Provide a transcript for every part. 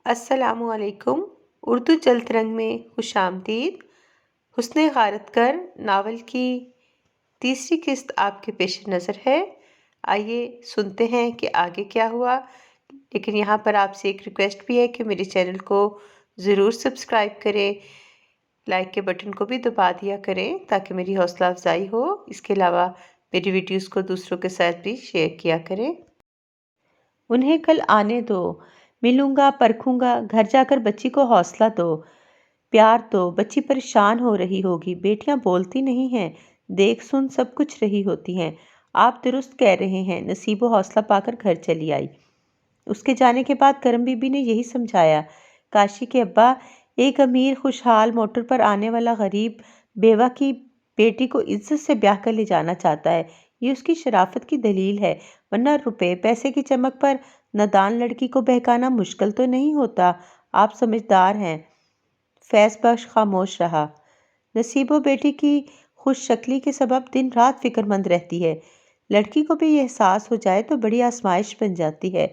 السلام علیکم۔ اردو جلد رنگ میں خوش آمدید۔ حسن غارت کر ناول کی تیسری قسط آپ کے پیش نظر ہے۔ آئیے سنتے ہیں کہ آگے کیا ہوا، لیکن یہاں پر آپ سے ایک ریکویسٹ بھی ہے کہ میرے چینل کو ضرور سبسکرائب کریں، لائک کے بٹن کو بھی دبا دیا کریں تاکہ میری حوصلہ افزائی ہو۔ اس کے علاوہ میری ویڈیوز کو دوسروں کے ساتھ بھی شیئر کیا کریں۔ انہیں کل آنے دو، ملوں گا، پرکھوں گا، گھر جا کر بچی کو حوصلہ دو، پیار دو، بچی پریشان ہو رہی ہوگی، بیٹیاں بولتی نہیں ہیں، دیکھ سن سب کچھ رہی ہوتی ہیں۔ آپ درست کہہ رہے ہیں۔ نصیب و حوصلہ پا کر گھر چلی آئی۔ اس کے جانے کے بعد کرم بی بی نے یہی سمجھایا، کاشی کے ابا، ایک امیر خوشحال موٹر پر آنے والا غریب بیوہ کی بیٹی کو عزت سے بیاہ کر لے جانا چاہتا ہے، یہ اس کی شرافت کی دلیل ہے، ورنہ روپے پیسے کی چمک پر نادان لڑکی کو بہکانا مشکل تو نہیں ہوتا۔ آپ سمجھدار ہیں۔ فیض بخش خاموش رہا۔ نصیب و بیٹی کی خوش شکلی کے سبب دن رات فکر مند رہتی ہے، لڑکی کو بھی یہ احساس ہو جائے تو بڑی آزمائش بن جاتی ہے۔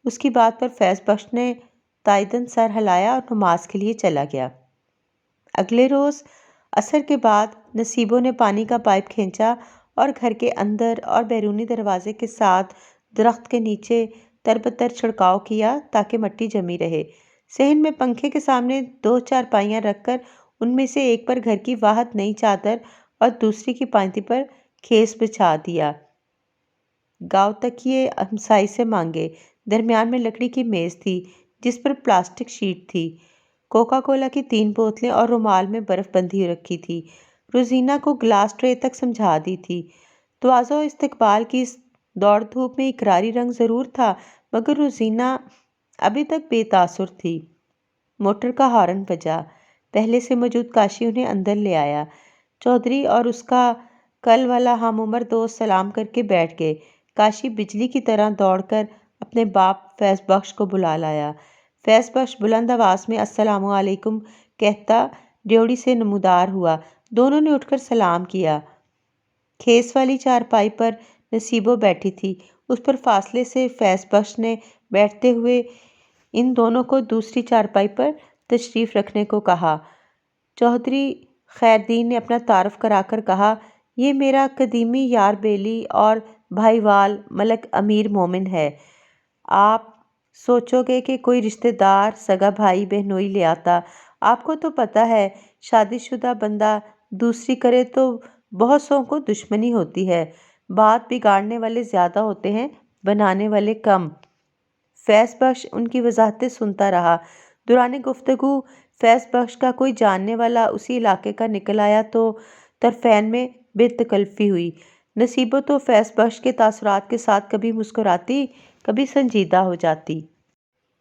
اس کی بات پر فیض بخش نے تائیداً سر ہلایا اور نماز کے لیے چلا گیا۔ اگلے روز عصر کے بعد نصیبوں نے پانی کا پائپ کھینچا اور گھر کے اندر اور بیرونی دروازے کے ساتھ درخت کے نیچے تربتر چھڑکاؤ کیا تاکہ مٹی جمی رہے۔ صحن میں پنکھے کے سامنے 2 چارپائیاں رکھ کر ان میں سے ایک پر گھر کی واحد نئی چادر اور دوسری کی پائنتی پر کھیس بچھا دیا۔ گاؤ تکیے ہمسائی سے مانگے۔ درمیان میں لکڑی کی میز تھی جس پر پلاسٹک شیٹ تھی۔ کوکا کولا کی 3 بوتلیں اور رومال میں برف بندھی رکھی تھی۔ روزینہ کو گلاس ٹرے تک سمجھا دی تھی۔ تواضع و استقبال کی اس دوڑ دھوپ میں اقراری رنگ ضرور تھا، مگر روزینہ ابھی تک بے تاثر تھی۔ موٹر کا ہارن بجا۔ پہلے سے موجود کاشی انہیں اندر لے آیا۔ چودھری اور اس کا کل والا ہم عمر دوست سلام کر کے بیٹھ گئے۔ کاشی بجلی کی طرح دوڑ کر اپنے باپ فیض بخش کو بلا لایا۔ فیض بخش بلند آواز میں السلام علیکم کہتا ڈیوڑی سے نمودار ہوا۔ دونوں نے اٹھ کر سلام کیا۔ کھیس والی چارپائی پر نصیبو بیٹھی تھی، اس پر فاصلے سے فیض بخش نے بیٹھتے ہوئے ان دونوں کو دوسری چارپائی پر تشریف رکھنے کو کہا۔ چودھری خیردین نے اپنا تعارف کرا کر کہا، یہ میرا قدیمی یار بیلی اور بھائی وال ملک امیر مومن ہے۔ آپ سوچو گے کہ کوئی رشتہ دار سگا بھائی بہنوئی لے آتا، آپ کو تو پتہ ہے شادی شدہ بندہ دوسری کرے تو بہت سوں کو دشمنی ہوتی ہے، بات بگاڑنے والے زیادہ ہوتے ہیں، بنانے والے کم۔ فیض بخش ان کی وضاحتیں سنتا رہا۔ دوران گفتگو فیض بخش کا کوئی جاننے والا اسی علاقے کا نکل آیا تو طرفین میں بے تکلفی ہوئی۔ نصیبو تو فیض بخش کے تاثرات کے ساتھ کبھی مسکراتی، کبھی سنجیدہ ہو جاتی۔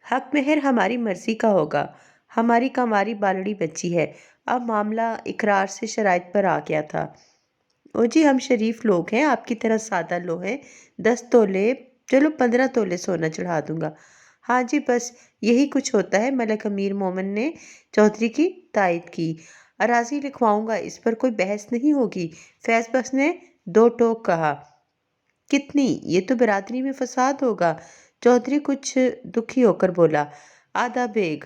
حق مہر ہماری مرضی کا ہوگا، ہماری کماری بالڑی بچی ہے۔ اب معاملہ اقرار سے شرائط پر آ گیا تھا۔ او جی، ہم شریف لوگ ہیں، آپ کی طرح سادہ لوگ ہیں، 10 تولے، چلو 15 تولے سونا چڑھا دوں گا۔ ہاں جی، بس یہی کچھ ہوتا ہے۔ ملک امیر مومن نے چودھری کی تائید کی۔ اراضی لکھواؤں گا، اس پر کوئی بحث نہیں ہوگی، فیض بخش نے 2 ٹوک کہا۔ کتنی؟ یہ تو برادری میں فساد ہوگا۔ چودھری کچھ دکھی ہو کر بولا، آدھا بیگ۔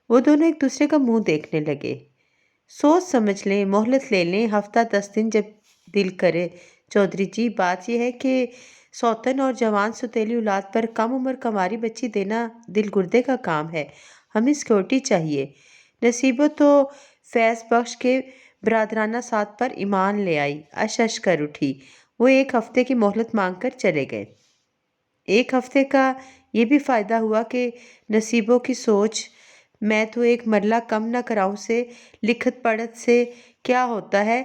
وہ دونوں ایک دوسرے کا منہ دیکھنے لگے۔ سوچ سمجھ لیں، مہلت لے لیں، ہفتہ 10 دن جب دل کرے۔ چودھری جی، بات یہ ہے کہ سوتن اور جوان ستیلی اولاد پر کم عمر کماری بچی دینا دل گردے کا کام ہے، ہمیں سیکورٹی چاہیے۔ نصیبو تو فیض بخش کے برادرانہ ساتھ پر ایمان لے آئی، اش اش کر اٹھی۔ وہ 1 ہفتے کی مہلت مانگ کر چلے گئے۔ 1 ہفتے کا یہ بھی فائدہ ہوا کہ نصیبو کی سوچ میں تو ایک مرلہ کم نہ کراؤں سے لکھت پڑھت سے کیا ہوتا ہے،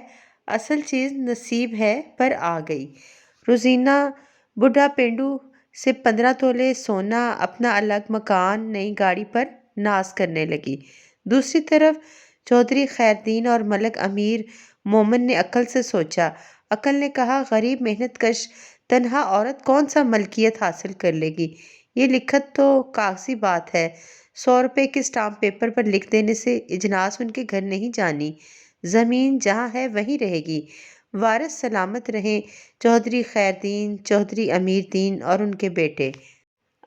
اصل چیز نصیب ہے پر آ گئی۔ روزینہ بڈھا پینڈو سے 15 تولے سونا، اپنا الگ مکان، نئی گاڑی پر ناز کرنے لگی۔ دوسری طرف چودھری خیردین اور ملک امیر مومن نے عقل سے سوچا۔ عقل نے کہا، غریب محنت کش تنہا عورت کون سا ملکیت حاصل کر لے گی، یہ لکھت تو کاغذی بات ہے، 100 روپے کے اسٹامپ پیپر پر لکھ دینے سے اجناس ان کے گھر نہیں جانی، زمین جہاں ہے وہیں رہے گی، وارث سلامت رہیں، چودھری خیردین، چودھری امیر دین اور ان کے بیٹے۔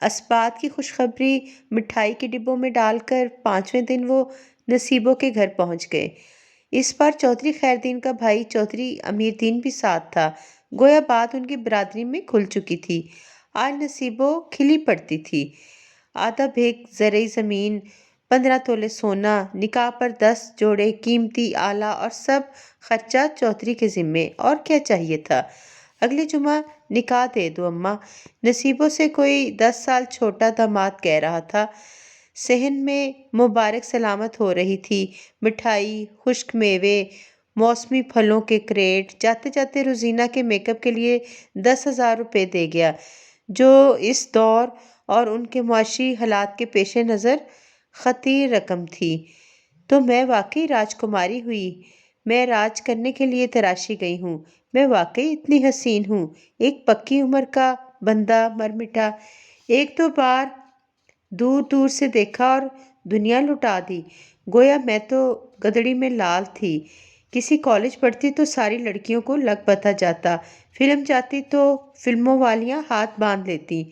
اسبات کی خوشخبری مٹھائی کے ڈبوں میں ڈال کر 5ویں دن وہ نصیبوں کے گھر پہنچ گئے۔ اس بار چودھری خیر دین کا بھائی چودھری امیر دین بھی ساتھ تھا۔ گویا بات ان کی برادری میں کھل چکی تھی۔ آج نصیبوں کھلی پڑتی تھی۔ آدھا بھیگ زرعی زمین، 15 تولے سونا، نکاح پر 10 جوڑے قیمتی آلہ اور سب خرچہ چودھری کے ذمے۔ اور کیا چاہیے تھا؟ اگلے جمعہ نکاح دے دو اماں، نصیبوں سے کوئی 10 سال چھوٹا داماد کہہ رہا تھا۔ صحن میں مبارک سلامت ہو رہی تھی۔ مٹھائی، خشک میوے، موسمی پھلوں کے کریٹ۔ جاتے جاتے روزینہ کے میک اپ کے لیے 10,000 روپے دے گیا، جو اس دور اور ان کے معاشی حالات کے پیش نظر خطیر رقم تھی۔ تو میں واقعی راجکماری ہوئی۔ میں راج کرنے کے لیے تراشی گئی ہوں۔ میں واقعی اتنی حسین ہوں۔ ایک پکی عمر کا بندہ مر مٹا۔ ایک دو بار دور دور سے دیکھا اور دنیا لٹا دی۔ گویا میں تو گدڑی میں لال تھی۔ کسی کالج پڑھتی تو ساری لڑکیوں کو لگ بتا جاتا، فلم جاتی تو فلموں والیاں ہاتھ باندھ لیتی۔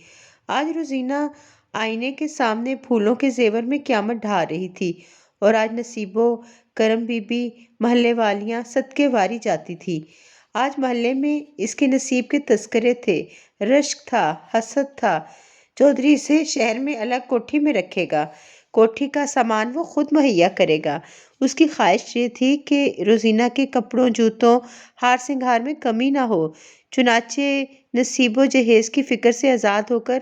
آج روزینہ آئینے کے سامنے پھولوں کے زیور میں قیامت ڈھا رہی تھی، اور آج نصیبوں، کرم بی بی، محلے والیاں صدقے واری جاتی تھی۔ آج محلے میں اس کے نصیب کے تذکرے تھے، رشک تھا، حسد تھا۔ چودھری اسے شہر میں الگ کوٹھی میں رکھے گا، کوٹھی کا سامان وہ خود مہیا کرے گا۔ اس کی خواہش یہ تھی کہ روزینہ کے کپڑوں، جوتوں، ہار سنگھار میں کمی نہ ہو۔ چنانچہ نصیب و جہیز کی فکر سے آزاد ہو کر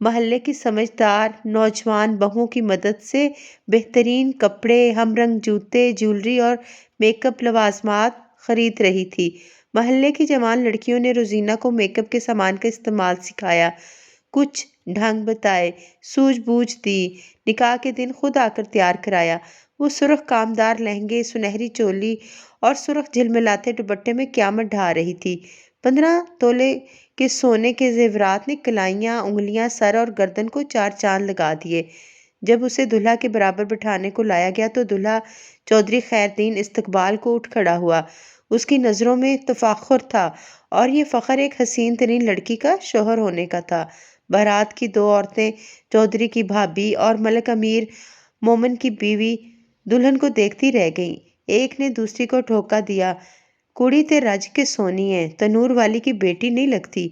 محلے کی سمجھدار نوجوان بہوؤں کی مدد سے بہترین کپڑے، ہم رنگ جوتے، جیولری اور میک اپ لوازمات خرید رہی تھی۔ محلے کی جوان لڑکیوں نے روزینہ کو میک اپ کے سامان کا استعمال سکھایا، کچھ ڈھنگ بتائے، سوجھ بوجھ دی۔ نکاح کے دن خود آ کر تیار کرایا۔ وہ سرخ کامدار لہنگے، سنہری چولی اور سرخ جھلملاتے دوپٹے میں قیامت ڈھا رہی تھی۔ 15 تولے کے سونے کے زیورات نے کلائیاں، انگلیاں، سر اور گردن کو 4 چاند لگا دیے۔ جب اسے دلہا کے برابر بٹھانے کو لایا گیا تو دلہا چودھری خیر دین استقبال کو اٹھ کھڑا ہوا۔ اس کی نظروں میں تفاخر تھا، اور یہ فخر ایک حسین ترین لڑکی کا شوہر ہونے کا تھا۔ بارات کی 2 عورتیں، چودھری کی بھابھی اور ملک امیر مومن کی بیوی، دلہن کو دیکھتی رہ گئیں۔ ایک نے دوسری کو ٹھوکا دیا، "کڑی تے رج کے سونی ہے، تنور والی کی بیٹی نہیں لگتی۔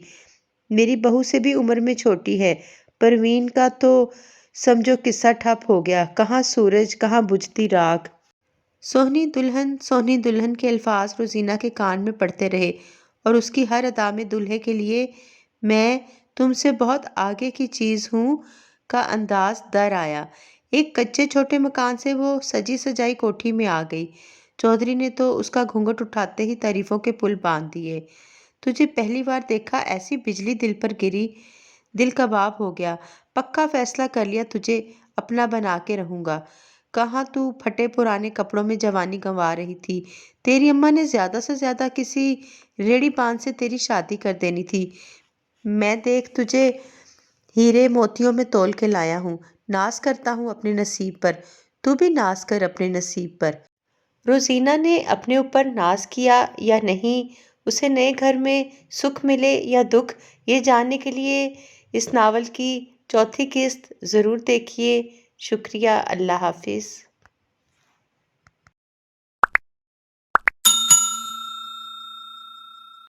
میری بہو سے بھی عمر میں چھوٹی ہے۔ پروین کا تو سمجھو قصہ ٹھپ ہو گیا، کہاں سورج، کہاں بجھتی راکھ"۔ سونی دلہن کے الفاظ روزینہ کے کان میں پڑتے رہے، اور اس کی ہر ادا میں دلہے کے لیے "میں تم سے بہت آگے کی چیز ہوں" کا انداز در آیا۔ ایک کچے چھوٹے مکان سے وہ سجی سجائی کوٹھی میں آ گئی۔ چودھری نے تو اس کا گھونگھٹ اٹھاتے ہی تعریفوں کے پل باندھ دیے۔ "تجھے پہلی بار دیکھا ایسی بجلی دل پر گری، دل کباب ہو گیا۔ پکا فیصلہ کر لیا تجھے اپنا بنا کے رہوں گا۔ کہاں تو پھٹے پرانے کپڑوں میں جوانی گنوا رہی تھی۔ تیری اماں نے زیادہ سے زیادہ کسی ریڑھی پان سے تیری شادی کر دینی تھی۔ میں دیکھ تجھے ہیرے موتیوں میں تول کے لایا ہوں۔ ناز کرتا ہوں اپنے نصیب پر، تو بھی ناز کر اپنے نصیب پر"۔ روزینہ نے اپنے اوپر ناز کیا یا نہیں، اسے نئے گھر میں سکھ ملے یا دکھ، یہ جاننے کے لیے اس ناول کی 4تھی قسط ضرور دیکھیے۔ شکریہ۔ اللہ حافظ۔